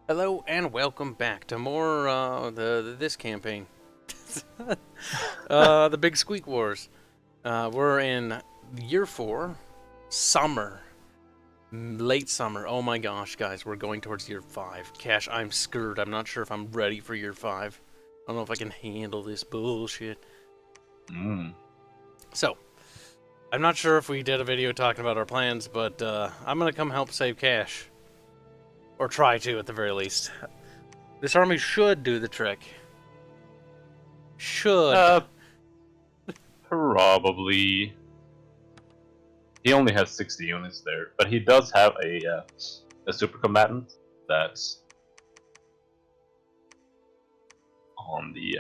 Hello and welcome back to more this campaign, the Big Squeak Wars. We're in year 4, summer, late summer. Oh my gosh, guys, we're going towards year 5. Cash, I'm scared. I'm not sure if I'm ready for year 5. I don't know if I can handle this bullshit. So, I'm not sure if we did a video talking about our plans, but I'm gonna come help save Cash. Or try to, at the very least. This army should do the trick. Should. Probably. He only has 60 units there, but he does have a super combatant that's on the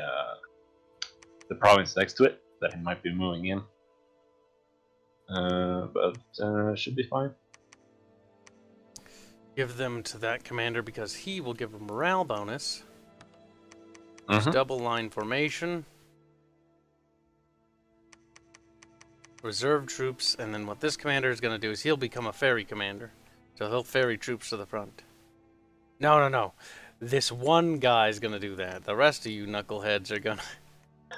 province next to it that he might be moving in. But should be fine. Give them to that commander because he will give a morale bonus. Double line formation. Reserve troops, and then what this commander is going to do is he'll become a ferry commander. So he'll ferry troops to the front. No. This one guy's going to do that. The rest of you knuckleheads are going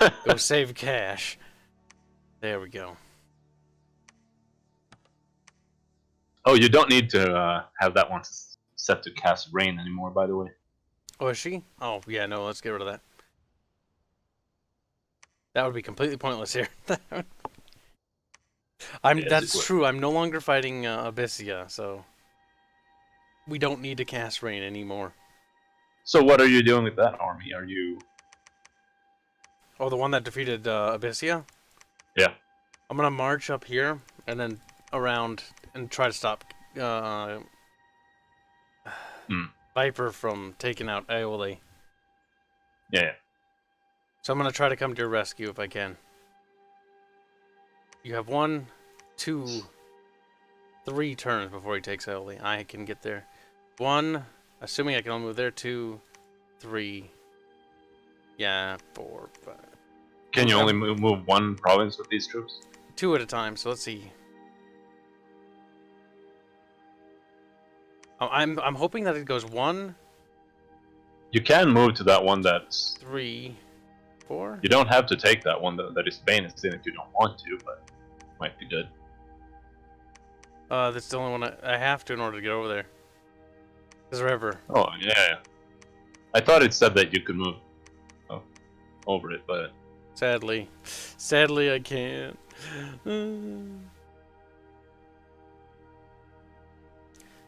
to go save Cash. There we go. Oh, you don't need to have that one set to cast rain anymore, by the way. Oh, is she? Oh, yeah, no, let's get rid of that. That would be completely pointless here. That's true, I'm no longer fighting Abyssia, so... We don't need to cast rain anymore. So what are you doing with that army? Are you... Oh, the one that defeated Abyssia? Yeah. I'm gonna march up here, and then around, and try to stop Viper from taking out Aeoli. Yeah. So I'm gonna try to come to your rescue if I can. You have 1, 2, 3 turns before he takes Aeoli. I can get there. 1, assuming I can only move there. 2, 3, yeah, 4, 5. Can you only move one province with these troops? 2 at a time, so let's see. I'm hoping that it goes 1. You can move to that one that's 3, 4. You don't have to take that one that is Banished in if you don't want to, but it might be good. That's the only one I have to in order to get over there. This river. Oh yeah. I thought it said that you could move over it, but sadly I can't.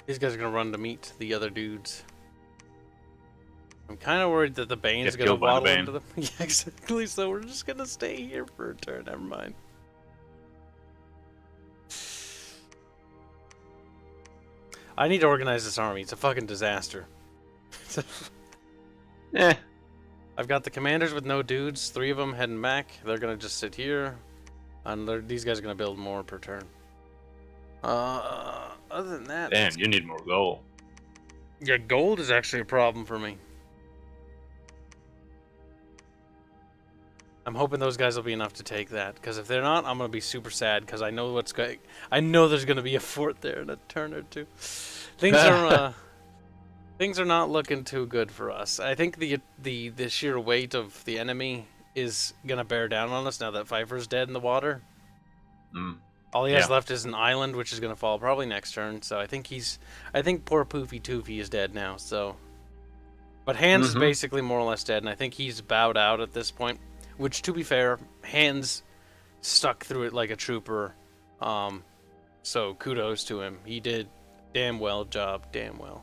These guys are gonna run to meet the other dudes. I'm kind of worried that the Bane's gonna waddle into them. Yeah, exactly. So we're just gonna stay here for a turn. Never mind. I need to organize this army. It's a fucking disaster. eh. I've got the commanders with no dudes. 3 of them heading back. They're gonna just sit here, and these guys are gonna build more per turn. Other than that, damn, you need more gold. Yeah, gold is actually a problem for me. I'm hoping those guys will be enough to take that, because if they're not, I'm gonna be super sad, because I know what's going. I know there's gonna be a fort there in a turn or two. Things are things are not looking too good for us. I think the sheer weight of the enemy is gonna bear down on us now that Pfeiffer's dead in the water. All he has left is an island, which is gonna fall probably next turn. So I think poor Poofy Toofy is dead now. So, but Hans is basically more or less dead, and I think he's bowed out at this point. Which, to be fair, Hans stuck through it like a trooper. So kudos to him. He did damn well job, damn well.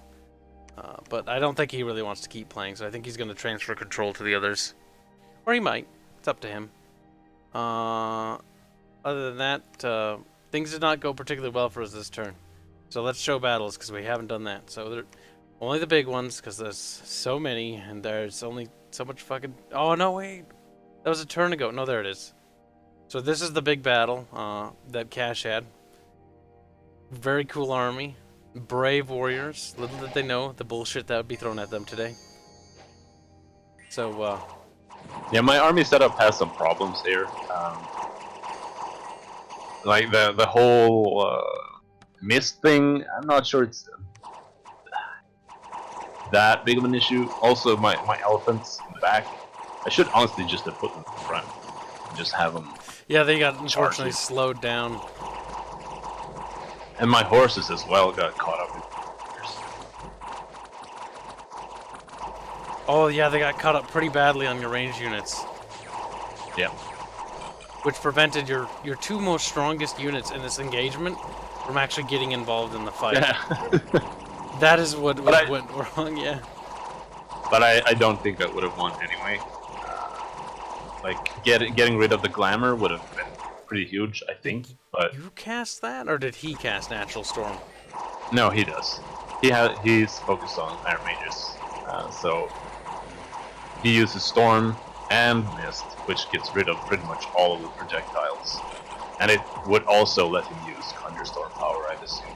But I don't think he really wants to keep playing, so I think he's going to transfer control to the others. Or he might. It's up to him. Other than that, things did not go particularly well for us this turn. So let's show battles, because we haven't done that. So only the big ones, because there's so many, and there's only so much fucking... Oh, no, wait. That was a turn ago. No, there it is. So this is the big battle that Cash had. Very cool army. Brave warriors. Little did they know the bullshit that would be thrown at them today. So, yeah, my army setup has some problems here. Like the whole mist thing, I'm not sure it's that big of an issue. Also, my elephants in the back, I should honestly just have put them in front and just have them. Yeah, they got unfortunately charging. slowed down. And my horses as well got caught up in. Oh yeah, they got caught up pretty badly on your range units. Yeah. Which prevented your two most strongest units in this engagement from actually getting involved in the fight. Yeah. That is what went wrong, yeah. But I don't think I would have won anyway. Like, getting rid of the glamour would have been pretty huge, I think. But you cast that, or did he cast Natural Storm? no, he does. He's focused on Iron Mages, so he uses Storm and Mist, which gets rid of pretty much all of the projectiles, and it would also let him use Thunderstorm power, I'd assume.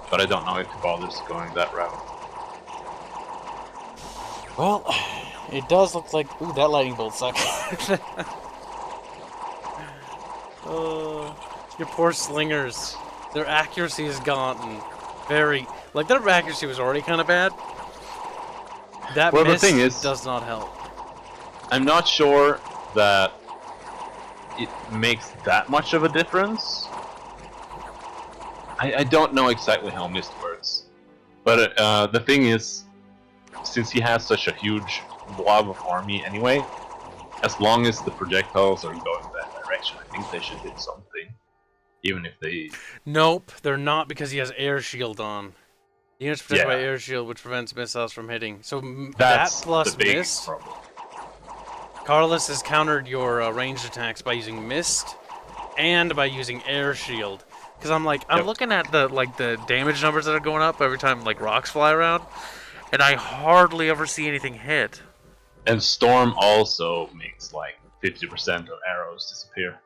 But I don't know if he bothers going that route. Well, it does look like... Ooh, that lightning bolt sucked. Your poor slingers. Their accuracy has gotten very... Like, their accuracy was already kind of bad. That Well, miss the thing is, does not help. I'm not sure that it makes that much of a difference. I don't know exactly how Mist works. But the thing is, since he has such a huge blob of army anyway, as long as the projectiles are going that direction, I think they should hit something. Even if they... Nope, they're not, because he has air shield on. The unit's protected by Yeah. air shield, which prevents missiles from hitting. So That's that plus the big mist... problem. Carlos has countered your ranged attacks by using mist and by using air shield. Because I'm Yep. looking at the damage numbers that are going up every time like rocks fly around, and I hardly ever see anything hit. And Storm also makes like 50% of arrows disappear.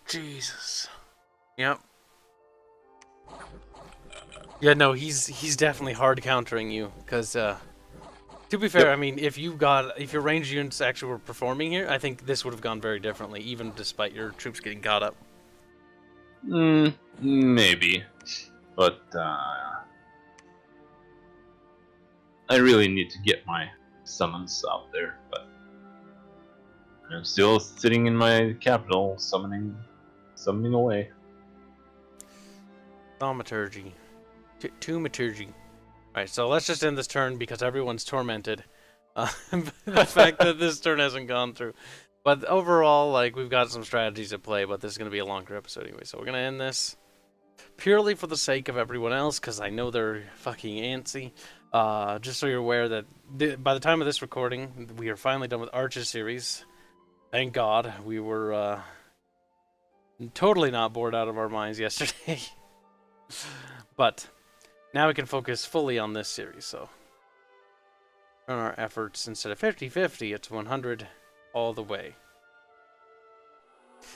Jesus. Yep. Yeah, no, he's definitely hard countering you. Because to be fair, Yep. I mean, if your ranged units actually were performing here, I think this would have gone very differently, even despite your troops getting caught up. Maybe. But I really need to get my summons out there. But I'm still sitting in my capital, summoning away. Thaumaturgy. Taumaturgy. Alright, so let's just end this turn because everyone's tormented. The fact that this turn hasn't gone through. But overall, like, we've got some strategies at play, but this is going to be a longer episode anyway. So we're going to end this purely for the sake of everyone else, because I know they're fucking antsy. Just so you're aware that by the time of this recording, we are finally done with Arches series. Thank God. We were totally not bored out of our minds yesterday. But now we can focus fully on this series, so on our efforts, instead of 50-50, it's 100 all the way.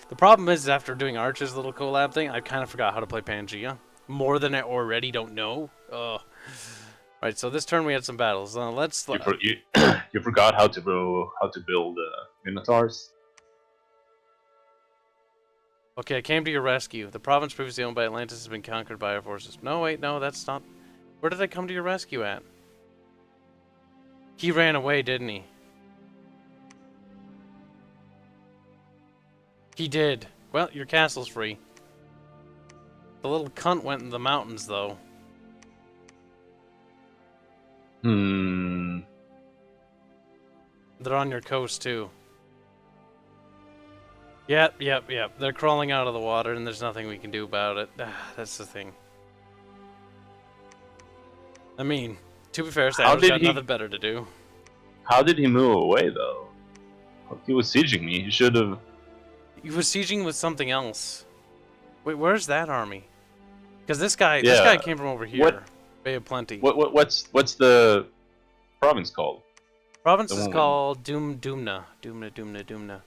The problem is, after doing Arch's little collab thing, I kind of forgot how to play Pangea. More than I already don't know. Ugh. Right, so this turn we had some battles. Let's... You forgot how to build Minotaurs? Okay, I came to your rescue. The province previously owned by Atlantis has been conquered by our forces. No, wait, no, that's not... Where did I come to your rescue at? He ran away, didn't he? He did. Well, your castle's free. The little cunt went in the mountains, though. They're on your coast, too. Yep. They're crawling out of the water, and there's nothing we can do about it. That's the thing. I mean, to be fair, Stavros got nothing better to do. How did he move away, though? He was sieging me. He should have... He was sieging with something else. Wait, where's that army? Because this guy came from over here. Bay of Plenty. What's the province called? Province is called Dumna. Dumna.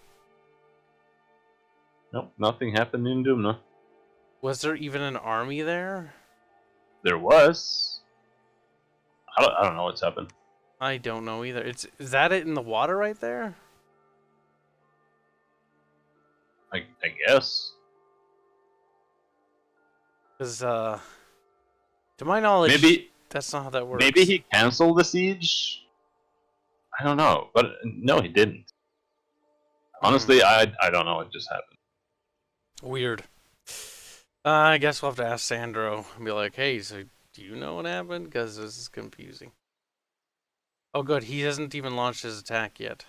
Nope, nothing happened in Dumna. Was there even an army there? There was. I don't know what's happened. I don't know either. Is that it in the water right there? I guess. Because, to my knowledge... That's not how that works. Maybe he canceled the siege? I don't know. But no, he didn't. Honestly, I don't know what just happened. Weird. I guess we'll have to ask Sandro and be like, hey, so do you know what happened? Because this is confusing. Oh, good. He hasn't even launched his attack yet.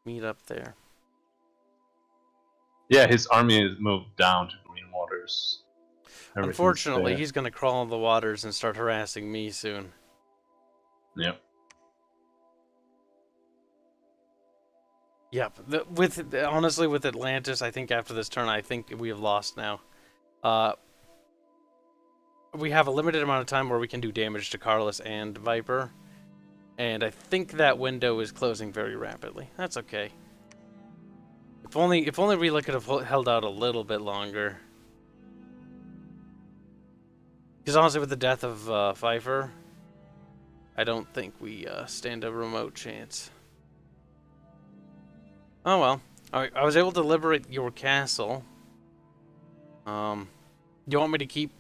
Meet up there. Yeah, his army is moved down to Green Waters. Unfortunately, he's going to crawl in the waters and start harassing me soon. Yep. Yep. Honestly, with Atlantis, I think after this turn, I think we have lost now. We have a limited amount of time where we can do damage to Carlos and Viper. And I think that window is closing very rapidly. That's okay. If only we could have held out a little bit longer. Because honestly, with the death of Pfeiffer, I don't think we stand a remote chance. Oh well. Alright, I was able to liberate your castle. Do you want me to keep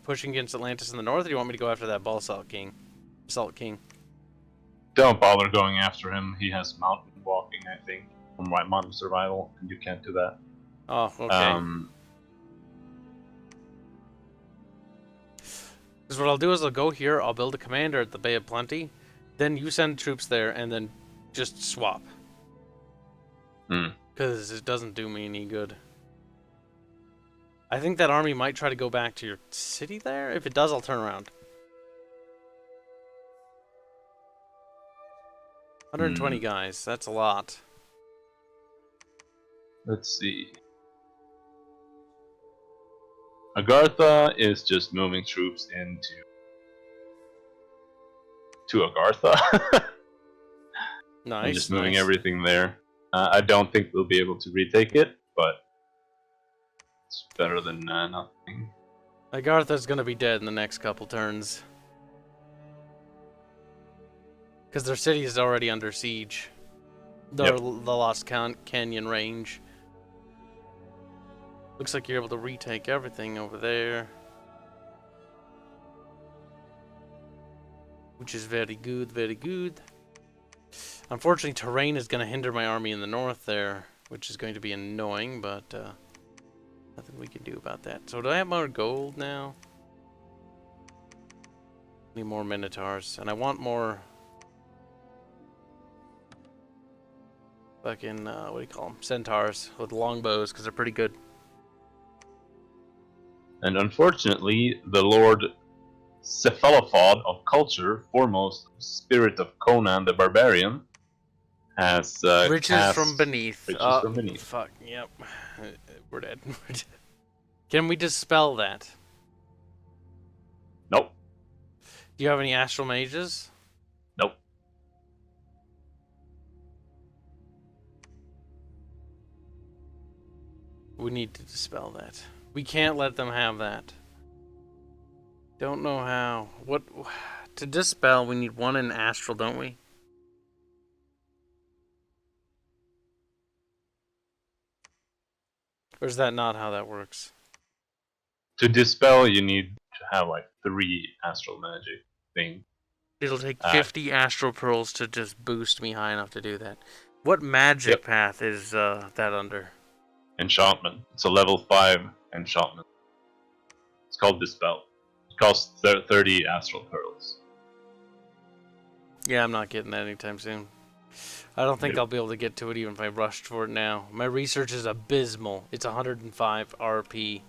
pushing against Atlantis in the north, or do you want me to go after that Basalt King? Don't bother going after him. He has mountain walking, I think, from mountain survival, and you can't do that. Oh, okay. Because what I'll do is I'll go here, I'll build a commander at the Bay of Plenty, then you send troops there, and then just swap. Because it doesn't do me any good. I think that army might try to go back to your city there. If it does, I'll turn around. 120 guys, that's a lot. Let's see. Agartha is just moving troops into Agartha. Nice. And just moving everything there. I don't think we'll be able to retake it, but it's better than nothing. Agartha's gonna be dead in the next couple turns. Because their city is already under siege. The Lost Canyon range. Looks like you're able to retake everything over there. Which is very good, very good. Unfortunately, terrain is going to hinder my army in the north there, which is going to be annoying, but nothing we can do about that. So do I have more gold now? Need more Minotaurs, and I want more fucking, what do you call them? Centaurs with longbows, because they're pretty good. And unfortunately, the Lord Cephalopod of Culture, foremost spirit of Conan the Barbarian, has riches from beneath. Riches from beneath. Fuck, yep. We're dead. Can we dispel that? Nope. Do you have any astral mages? Nope. We need to dispel that. We can't let them have that. Don't know how. What to dispel? We need one in astral, don't we? Or is that not how that works? To dispel, you need to have like 3 astral magic thing. It'll take 50 astral pearls to just boost me high enough to do that. What magic path is that under? Enchantment. It's a level 5 enchantment. It's called Dispel. It costs 30 astral pearls. Yeah, I'm not getting that anytime soon. I don't think I'll be able to get to it even if I rushed for it now. My research is abysmal. It's 105 RP.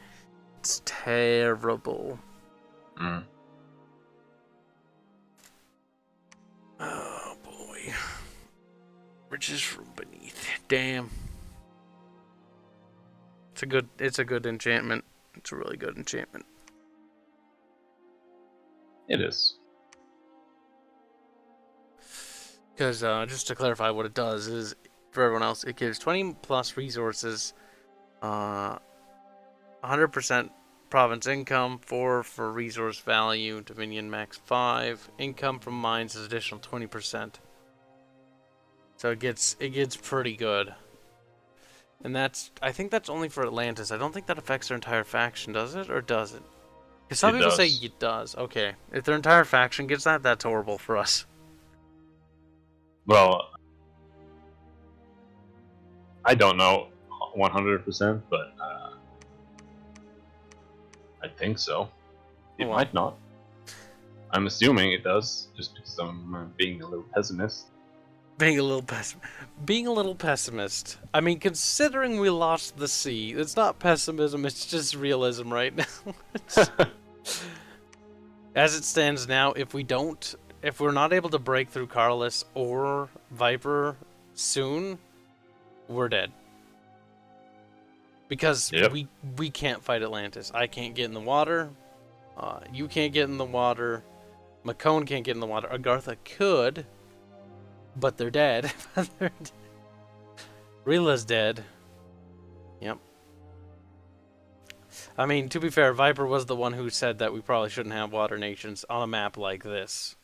It's terrible. Oh boy. Riches from beneath. Damn. It's a good enchantment. It's a really good enchantment. It is. Because just to clarify what it does is, for everyone else, it gives 20 plus resources, 100% province income, 4 for resource value, Dominion max 5, income from mines is additional 20%. So it gets pretty good. And I think that's only for Atlantis. I don't think that affects their entire faction, does it? Or does it? Because some It people say does. it does. Okay. If their entire faction gets that, that's horrible for us. Well, I don't know 100%, but I think so. It Well, might not. I'm assuming it does, just because I'm being a little pessimist. being a little pessimist. I mean, considering we lost the sea, it's not pessimism, it's just realism right now. As it stands now, if we're not able to break through Carlos or Viper soon, we're dead. Because Yep. we can't fight Atlantis. I can't get in the water. You can't get in the water. Macone can't get in the water. Agartha could, but they're dead. Rila's dead. Yep. I mean, to be fair, Viper was the one who said that we probably shouldn't have water nations on a map like this.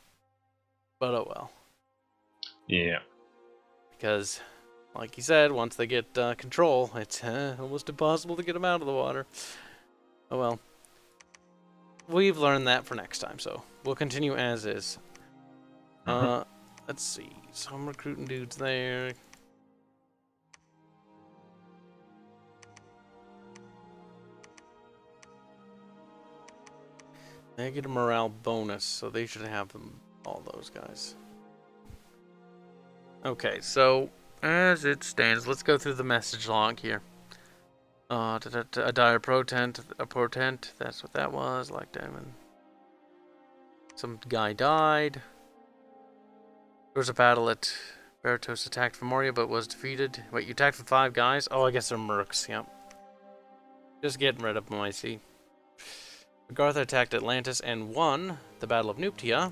But oh well. Yeah. Because, like he said, once they get control, it's almost impossible to get them out of the water. Oh well. We've learned that for next time, so we'll continue as is. Let's see. So I'm recruiting dudes there. They get a morale bonus, so they should have them, all those guys. Okay, so as it stands, let's go through the message log here. A dire portent, that's what that was, like diamond. Some guy died. There was a battle at Baratos attacked Femoria but was defeated. Wait, you attacked with 5 guys? Oh, I guess they're mercs, yep. Just getting rid of them, I see. Agartha attacked Atlantis and won the Battle of Nuptia.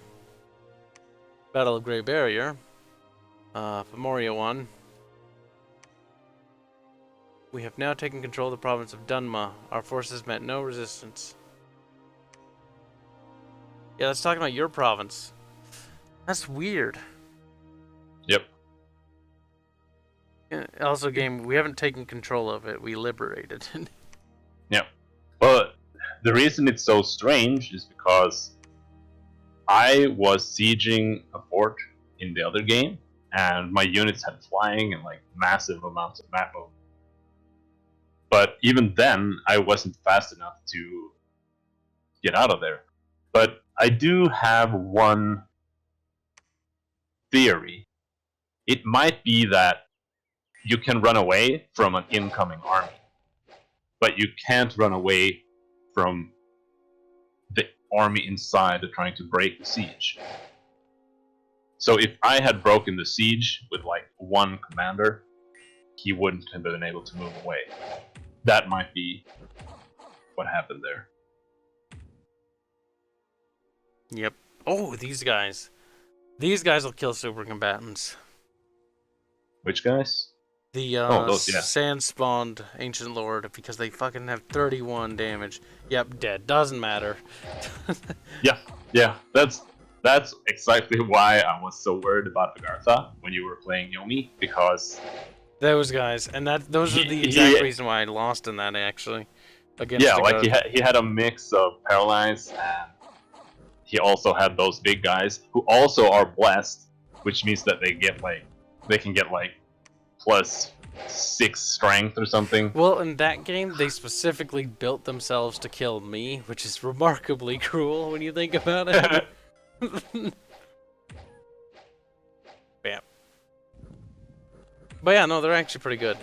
Battle of Grey Barrier. Femoria won. We have now taken control of the province of Dunma. Our forces met no resistance. Yeah, let's talk about your province. That's weird. Yep. Also, game, we haven't taken control of it. We liberated it. Yep. But the reason it's so strange is because I was sieging a fort in the other game, and my units had flying and like massive amounts of map move. But even then, I wasn't fast enough to get out of there. But I do have one theory. It might be that you can run away from an incoming army, but you can't run away from the army inside trying to break the siege. So if I had broken the siege with like one commander, he wouldn't have been able to move away. That might be what happened there. Yep. Oh, these guys. These guys will kill super combatants. Which guys? The those, yeah. sand spawned ancient lord, because they fucking have 31 damage. Yep, dead. Doesn't matter. Yeah. That's exactly why I was so worried about Agartha when you were playing Yomi, because Those guys, and those are the exact reason why I lost in that actually. Against like he had a mix of paralyzed, and he also had those big guys who also are blessed, which means that they can get +6 strength or something. Well, in that game, they specifically built themselves to kill me, which is remarkably cruel when you think about it. Bam. But yeah, no, they're actually pretty good.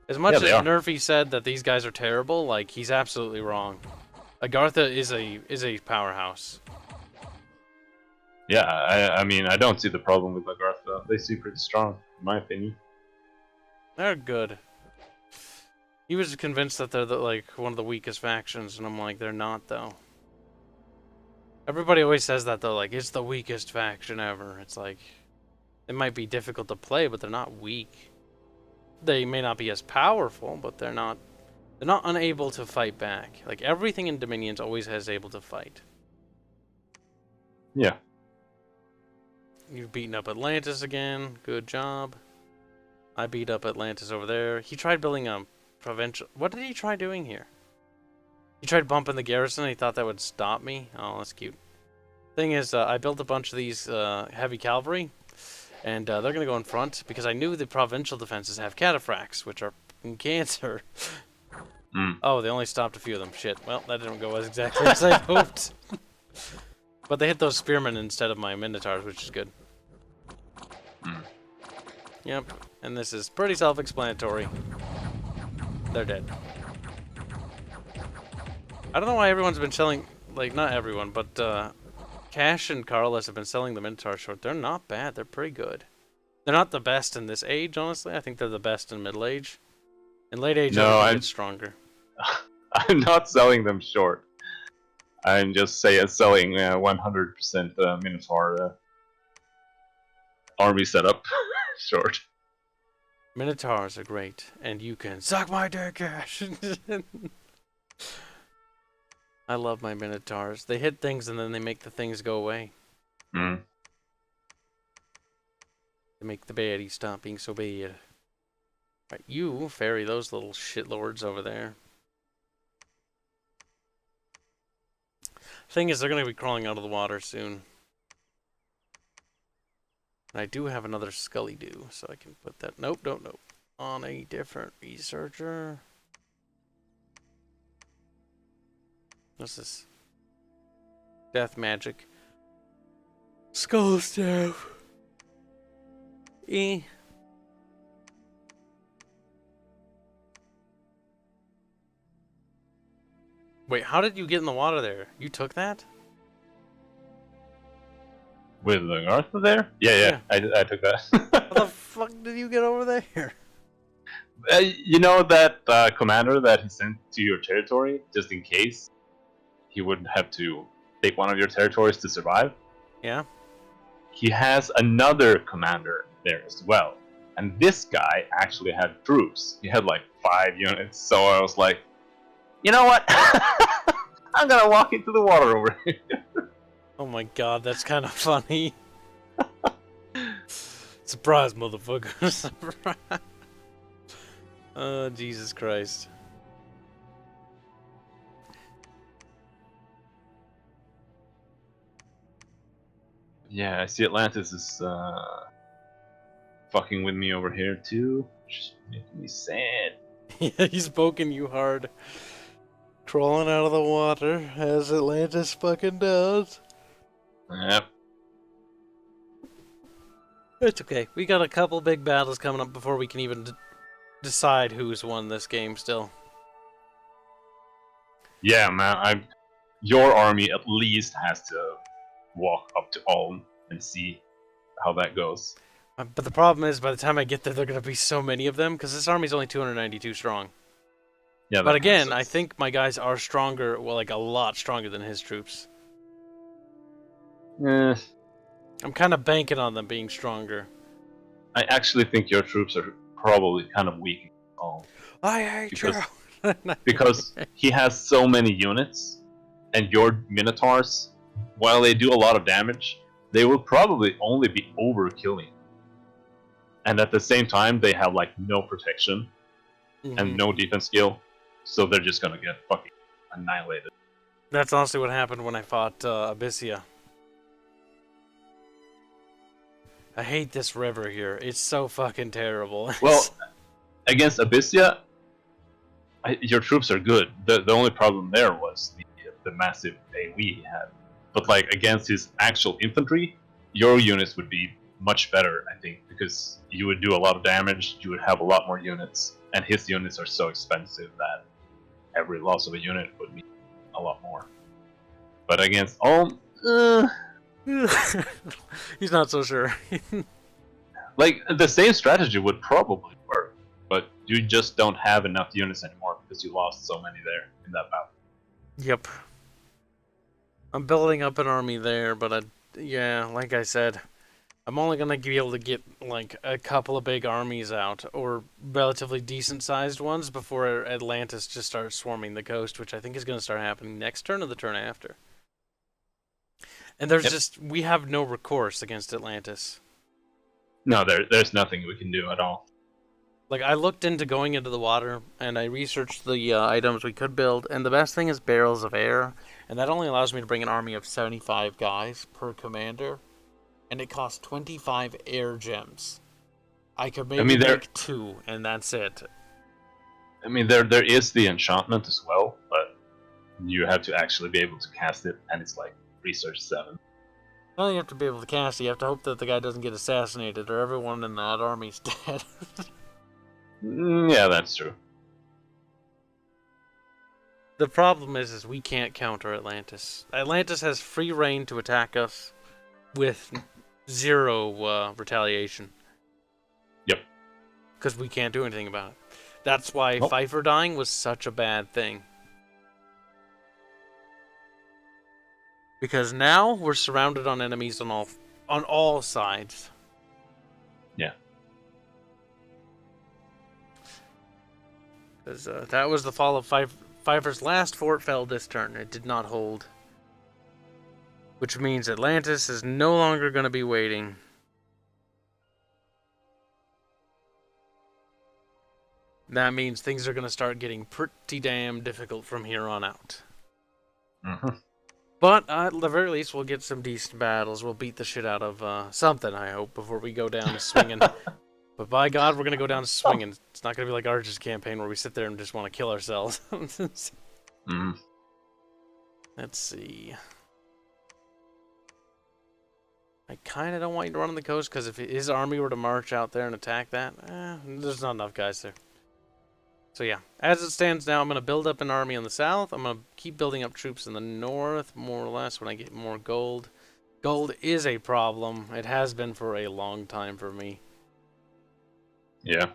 As much as Nerfy said that these guys are terrible, like, he's absolutely wrong. Agartha is a powerhouse. Yeah, I mean, I don't see the problem with Agartha. They seem pretty strong, in my opinion. They're good. He was convinced that they're like one of the weakest factions, and I'm like, they're not though. Everybody always says that though, like it's the weakest faction ever. It's like they might be difficult to play, but they're not weak. They may not be as powerful, but they're not unable to fight back. Like everything in Dominion's always has able to fight. Yeah. You've beaten up Atlantis again. Good job. I beat up Atlantis over there. He tried building a provincial... What did he try doing here? He tried bumping the garrison and he thought that would stop me. Oh, that's cute. Thing is, I built a bunch of these heavy cavalry, and they're going to go in front because I knew the provincial defenses have cataphracts, which are fucking cancer. Oh, they only stopped a few of them. Shit. Well, that didn't go as exactly as I hoped. But they hit those spearmen instead of my minotaurs, which is good. Yep. And this is pretty self-explanatory. They're dead. I don't know why everyone's been selling... Like, not everyone, but Cash and Carlos have been selling the minotaur short. They're not bad. They're pretty good. They're not the best in this age, honestly. I think they're the best in middle age. In late age, no, I get stronger. I'm not selling them short. I'm just selling 100% Minotaur army setup short. Minotaurs are great, and you can suck my dick, Cash. I love my Minotaurs. They hit things and then they make the things go away. They make the baddies stop being so bad. Right, you ferry those little shitlords over there. Thing is, they're going to be crawling out of the water soon. And I do have another Scully do, so I can put that... Nope, nope. On a different researcher. What's this? Death magic. Skull staff. Eh. Wait, how did you get in the water there? You took that? With the Arthur there? Yeah. I took that. How the fuck did you get over there? You know that commander that he sent to your territory, just in case he would have to take one of your territories to survive? Yeah. He has another commander there as well. And this guy actually had troops. He had like 5 units, so I was like, you know what? I'm gonna walk into the water over here. Oh my god, that's kind of funny. Surprise, motherfucker. Surprise. Oh, Jesus Christ. Yeah, I see Atlantis is fucking with me over here too. Just making me sad. Yeah, he's poking you hard. Crawling out of the water, as Atlantis fucking does. Yep. It's okay. We got a couple big battles coming up before we can even decide who's won this game still. Yeah, man. Your army at least has to walk up to Ulm and see how that goes. But the problem is, by the time I get there, there are going to be so many of them, because this army's only 292 strong. Yeah, but again, I think my guys are stronger, well, like a lot stronger than his troops. I'm kind of banking on them being stronger. I actually think your troops are probably kind of weak. I hate you. Because he has so many units, and your Minotaurs, while they do a lot of damage, they will probably only be overkilling. And at the same time, they have like no protection and no defense skill, so they're just gonna get fucking annihilated. That's honestly what happened when I fought Abyssia. I hate this river here. It's so fucking terrible. Well, against Abyssia, your troops are good. The only problem there was the massive AoE he had. But like against his actual infantry, your units would be much better, I think, because you would do a lot of damage, you would have a lot more units, and his units are so expensive that every loss of a unit would mean a lot more. But against Ulm, he's not so sure. like, the same strategy would probably work, but you just don't have enough units anymore because you lost so many there in that battle. Yep. I'm building up an army there, but yeah, like I said, I'm only going to be able to get like a couple of big armies out, or relatively decent sized ones, before Atlantis just starts swarming the coast, which I think is going to start happening next turn or the turn after. And there's we have no recourse against Atlantis. No, there's nothing we can do at all. Like, I looked into going into the water, and I researched the items we could build, and the best thing is barrels of air, and that only allows me to bring an army of 75 guys per commander, and it costs 25 air gems. I could I maybe mean, make 2, and that's it. there is the enchantment as well, but you have to actually be able to cast it, and it's like research 7. Well, you have to be able to cast it. You have to hope that the guy doesn't get assassinated, or everyone in that army's dead. Yeah, that's true. The problem is we can't counter Atlantis. Atlantis has free reign to attack us with 0 retaliation. Yep. Because we can't do anything about it. That's why Nope. Pfeiffer dying was such a bad thing. Because now we're surrounded on enemies on all sides. Yeah. Because that was the fall of Pfeiffer's last fort fell this turn. It did not hold. Which means Atlantis is no longer going to be waiting. That means things are going to start getting pretty damn difficult from here on out. Mm-hmm. But at the very least, we'll get some decent battles. We'll beat the shit out of something, I hope, before we go down swinging. But by God, we're going to go down swinging. It's not going to be like Arch's campaign where we sit there and just want to kill ourselves. Mm-hmm. Let's see. I kind of don't want you to run on the coast, because if his army were to march out there and attack that, there's not enough guys there. So yeah, as it stands now, I'm going to build up an army on the south. I'm going to keep building up troops in the north, more or less, when I get more gold. Gold is a problem. It has been for a long time for me. Yeah.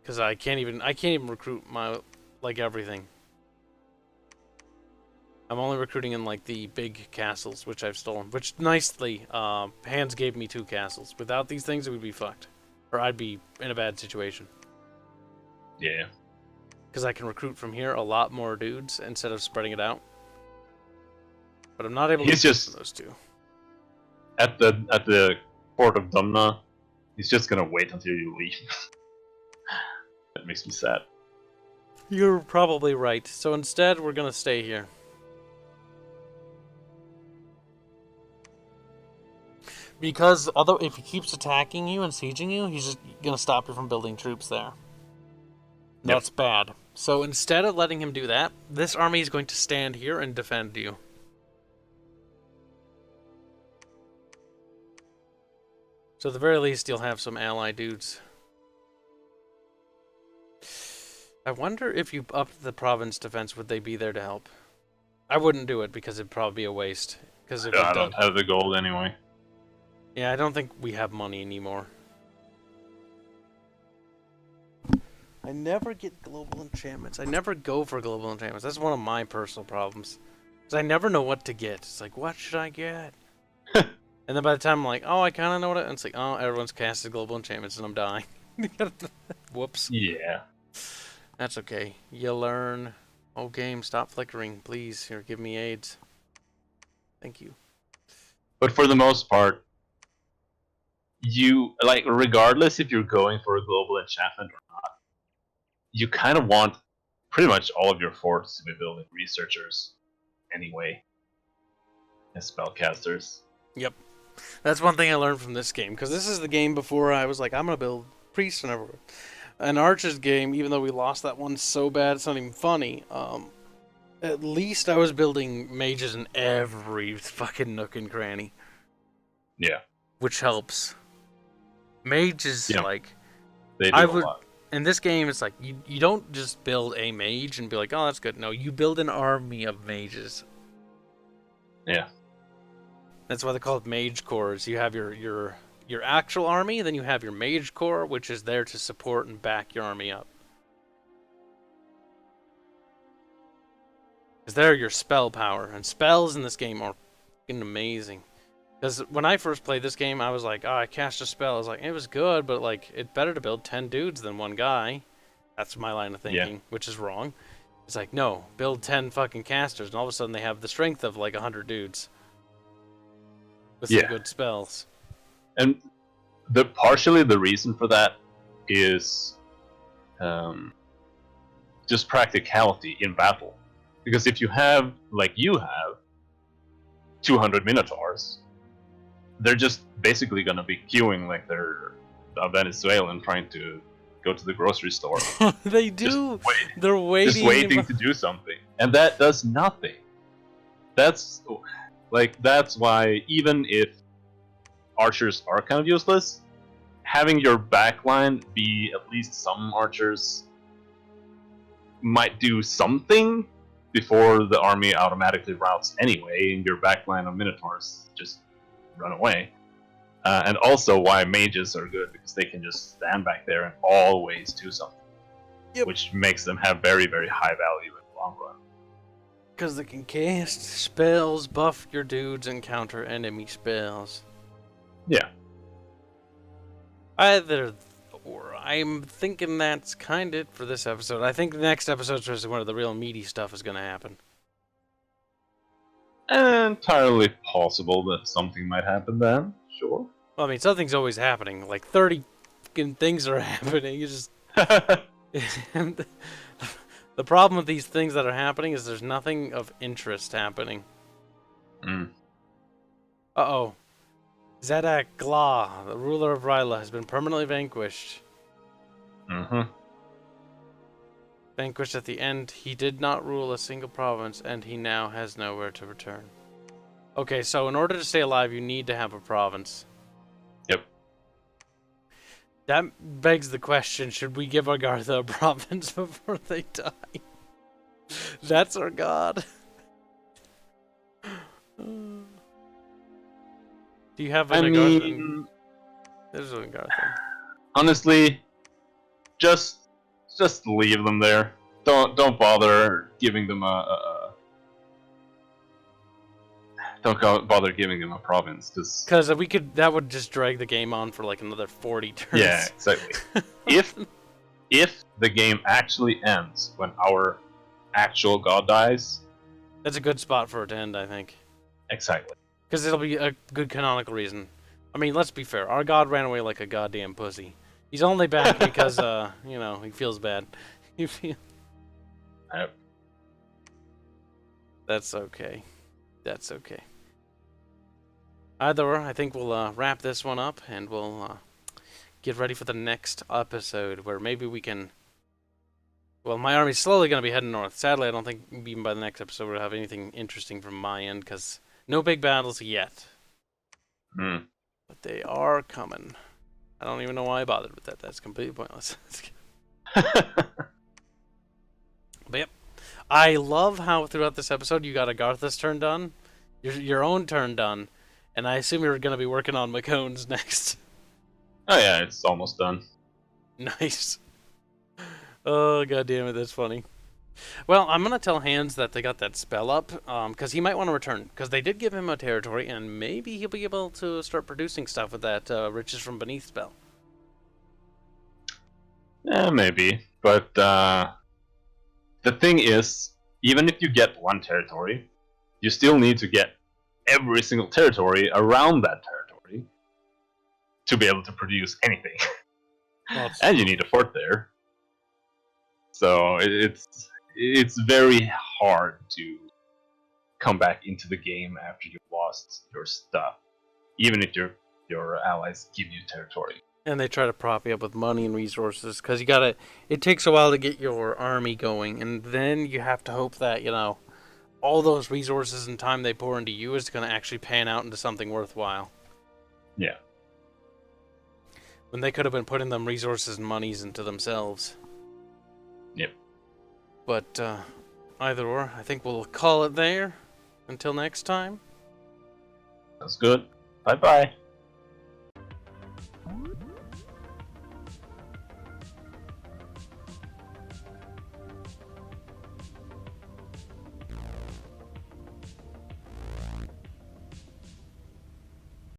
Because I can't even recruit like everything. I'm only recruiting in like the big castles, which I've stolen. Which nicely, Hands gave me 2 castles. Without these things, it would be fucked, or I'd be in a bad situation. Yeah. Because I can recruit from here a lot more dudes instead of spreading it out. But I'm not able to recruit from those 2. At the port of Dumna, he's just gonna wait until you leave. That makes me sad. You're probably right. So instead, we're gonna stay here. Because although if he keeps attacking you and sieging you, he's just gonna stop you from building troops there. That's bad. So instead of letting him do that, this army is going to stand here and defend you. So at the very least, you'll have some ally dudes. I wonder if you upped the province defense, would they be there to help? I wouldn't do it because it'd probably be a waste. Because if I don't have the gold anyway. Yeah, I don't think we have money anymore. I never get global enchantments. I never go for global enchantments. That's one of my personal problems. Because I never know what to get. It's like, what should I get? And then by the time I'm like, oh, I kind of know what it's like, oh, everyone's casted global enchantments and I'm dying. Whoops. Yeah. That's okay. You learn. Oh, game, stop flickering. Please, here, give me AIDS. Thank you. But for the most part, you, like, regardless if you're going for a global enchantment or not, you kind of want pretty much all of your forts to be building researchers anyway, as spellcasters. Yep. That's one thing I learned from this game, because this is the game before I was like, I'm going to build priests and everywhere. An Archer's game, even though we lost that one so bad it's not even funny, at least I was building mages in every fucking nook and cranny. Yeah. Which helps. Mages, Yeah. like... They do a lot. In this game, it's like, you don't just build a mage and be like, oh, that's good. No, you build an army of mages. Yeah. That's why they're called mage corps. You have your actual army, then you have your mage corps, which is there to support and back your army up. Because they're your spell power, and spells in this game are fucking amazing. Because when I first played this game, I was like, oh, I cast a spell. I was like, it was good, but like, it's better to build 10 dudes than one guy. That's my line of thinking, which is wrong. It's like, no, build 10 fucking casters, and all of a sudden they have the strength of like 100 dudes. With some good spells. And partially the reason for that is just practicality in battle. Because if you have, like you have, 200 Minotaurs, they're just basically gonna be queuing like they're a Venezuelan trying to go to the grocery store. They do. They're waiting. Just waiting to do something, and that does nothing. That's why even if archers are kind of useless, having your backline be at least some archers might do something before the army automatically routes anyway, and your backline of Minotaurs just run away. And also why mages are good, because they can just stand back there and always do something. Yep. Which makes them have very, very high value in the long run. Because they can cast spells, buff your dudes, and counter enemy spells. Yeah. Either or. I'm thinking that's kind of it for this episode. I think the next episode is where the real meaty stuff is going to happen. Entirely possible that something might happen then. Sure. Well, I mean, something's always happening. Like 30 fucking things are happening. You just... The problem with these things that are happening is there's nothing of interest happening. Uh-oh. Zedak Gla, the ruler of Ryla, has been permanently vanquished. Vanquished at the end, he did not rule a single province, and he now has nowhere to return. Okay, so in order to stay alive, you need to have a province. Yep. That begs the question, should we give Agartha a province before they die? That's our god. Do you have an Agartha? mean, There's an Agartha. Honestly, just leave them there. Don't bother giving them don't bother giving them a province, because that would just drag the game on for like another 40 turns. Yeah, exactly. if the game actually ends when our actual god dies, that's a good spot for it to end, I think. Exactly. Because it'll be a good canonical reason. I mean, let's be fair. Our god ran away like a goddamn pussy. He's only back because, you know, he feels bad. Yep. That's okay. That's okay. Either or, I think we'll wrap this one up, and we'll get ready for the next episode, where maybe we can... Well, my army's slowly going to be heading north. Sadly, I don't think even by the next episode we'll have anything interesting from my end, because no big battles yet. But they are coming. I don't even know why I bothered with that. That's completely pointless. But yep. I love how throughout this episode you got Agartha's turn done, your own turn done, and I assume you're going to be working on Macone's next. Oh yeah, it's almost done. Nice. Oh, god damn it, that's funny. Well, I'm going to tell Hans that they got that spell up, because he might want to return, because they did give him a territory, and maybe he'll be able to start producing stuff with that Riches from Beneath spell. Yeah, maybe. But the thing is, even if you get one territory, you still need to get every single territory around that territory to be able to produce anything. And you need a fort there. So it's very hard to come back into the game after you've lost your stuff, even if your allies give you territory. And they try to prop you up with money and resources, because it takes a while to get your army going, and then you have to hope that, you know, all those resources and time they pour into you is going to actually pan out into something worthwhile. Yeah. When they could have been putting them resources and monies into themselves. Yep. But either or, I think we'll call it there. Until next time. That's good. Bye-bye.